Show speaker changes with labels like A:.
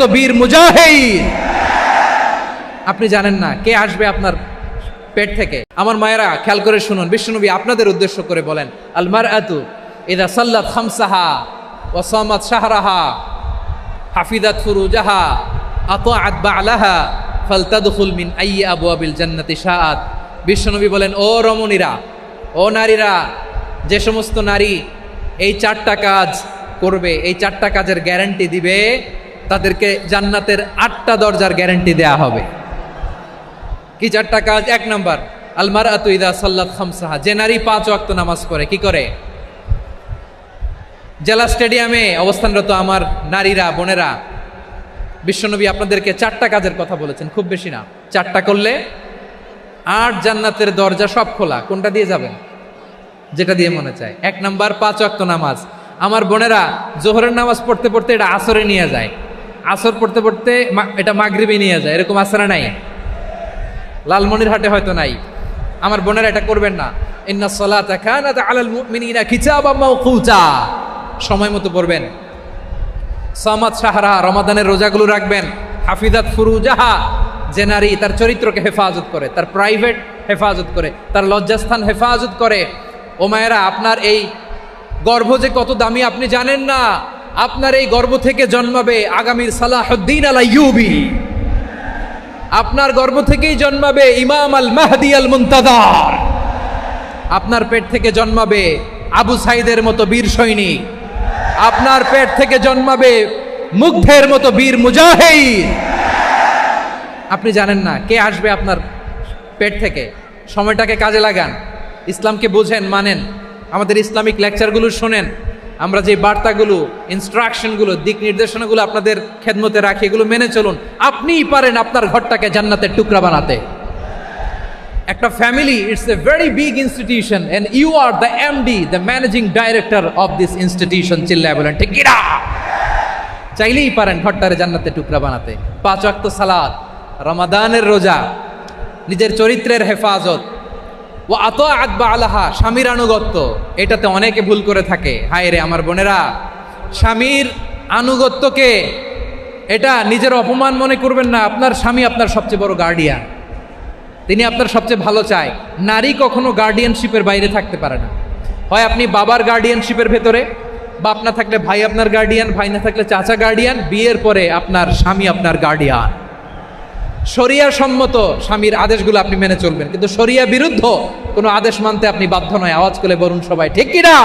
A: তো বীর মুজাহিদ। আপনি জানেন না কে আসবে আপনার পেট থেকে। আমার মায়েরা খেয়াল করে শুনুন, বিশ্বনবী আপনাদের উদ্দেশ্য করে বলেন, আল মারআতু ইযা সাল্লাত খামসাহা ওয়া সামাত শাহরাহা হাফিজাত ফুরুজাহা আতাআত বা'লাহা ফালতাদখুল মিন আইয়ি আবওয়াবিল জান্নাতি শাআত। বিশ্বনবী বলেন, ও রমণীরা, ও নারীরা, যে সমস্ত নারী এই চারটা কাজ করবে, এই চারটা কাজের গ্যারান্টি দিবে, তাদেরকে জান্নাতের 8টা দরজার গ্যারান্টি দেয়া হবে। কি চারটা কাজ? 1 নাম্বার, আল মারআতু ইযা সাল্লাত খামসাহা, যে নারী 5 ওয়াক্ত নামাজ পড়ে। কি করে? জেলা স্টেডিয়ামে অবস্থানরত আমার নারীরা, বোনেরা, বিশ্বনবী আপনাদেরকে 4টা কাজের কথা বলেছেন, খুব বেশি না। 4টা করলে 8 জান্নাতের দরজা সব খোলা। কোনটা দিয়ে যাবেন? যেটা দিয়ে মনে চায়। 1 নাম্বার 5 ওয়াক্ত নামাজ। আমার বোনেরা জোহরের নামাজ পড়তে পড়তে এটা আসরে নিয়ে যায়, আসর পড়তে পড়তে এটা মাগরিবে নিয়ে যায়। এরকম আসরে নাই? লালমনিরহাটে হয়তো নাই। আমার বোনেরা এটা করবেন না। ইন্নাস সালাতা কানাত আলাল মুমিনিনা কিতাবাম মাওকুতা, সময় মতো পড়বেন। সামাত শাহরা, রমাদানের রোজাগুলো রাখবেন। হাফিজাত ফুরুজাহা, যে নারী তার চরিত্রকে হেফাজত করে, তার প্রাইভেট হেফাজত করে, তার লজ্জাস্থান হেফাজত করে। ও মায়েরা, আপনার এই গর্ভ যে কত দামি আপনি জানেন না। আপনার এই গর্ভ থেকে জন্মাবে আগামীর সালাহুদ্দিন আল আইয়ুবী। আপনার গর্ভ থেকেই জন্মাবে ইমাম আল মাহদি আল মুনতাজার। আপনার পেট থেকে জন্মাবে আবু সাইদের মতো বীর সৈনিক। আপনার পেট থেকে জন্মাবে মুগ্ধের মতো বীর মুজাহিদ। আপনি জানেন না কে আসবে আপনার পেট থেকে। সময়টাকে কাজে লাগান, ইসলামকে বুঝেন, মানেন, আমাদের ইসলামিক লেকচারগুলো শোনেন। আমরা যে বার্তাগুলো, ইনস্ট্রাকশনগুলো, দিক নির্দেশনাগুলো আপনাদের খেদমতে রাখি, এগুলো মেনে চলুন। আপনিই পারেন আপনার ঘরটাকে জান্নাতের টুকরা বানাতে। একটা family, it's a very big institution and you are the MD, the managing director of this institution. চিল্লায় বলেন ঠিক কি না? চাইলেই পারেন ঘরটারে জান্নাতের টুকরা বানাতে। 5 ওয়াক্ত সালাত, রমাদানের রোজা, নিজের চরিত্রের হেফাজত, ও আতাআত বা'লাহা, স্বামীর আনুগত্য। এটাতে অনেকে ভুল করে থাকে। হায় রে আমার বোনেরা, স্বামীর আনুগত্যকে এটা নিজের অপমান মনে করবেন না। আপনার স্বামী আপনার সবচেয়ে বড় গার্ডিয়ান, তিনি আপনার সবচেয়ে ভালো চায়। নারী কখনো গার্ডিয়ানশিপের বাইরে থাকতে পারে না। হয় আপনি বাবার গার্ডিয়ানশিপের ভেতরে, বাপ না থাকলে ভাই আপনার গার্ডিয়ান, ভাই না থাকলে চাচা গার্ডিয়ান, বিয়ের পরে আপনার স্বামী আপনার গার্ডিয়ান। শরিয়া সম্মত স্বামীর আদেশগুলো আপনি মেনে চলবেন, কিন্তু শরিয়া বিরুদ্ধ কোনো আদেশ মানতে আপনি বাধ্য নয়। আওয়াজ করে বলুন সবাই ঠিক কিনা?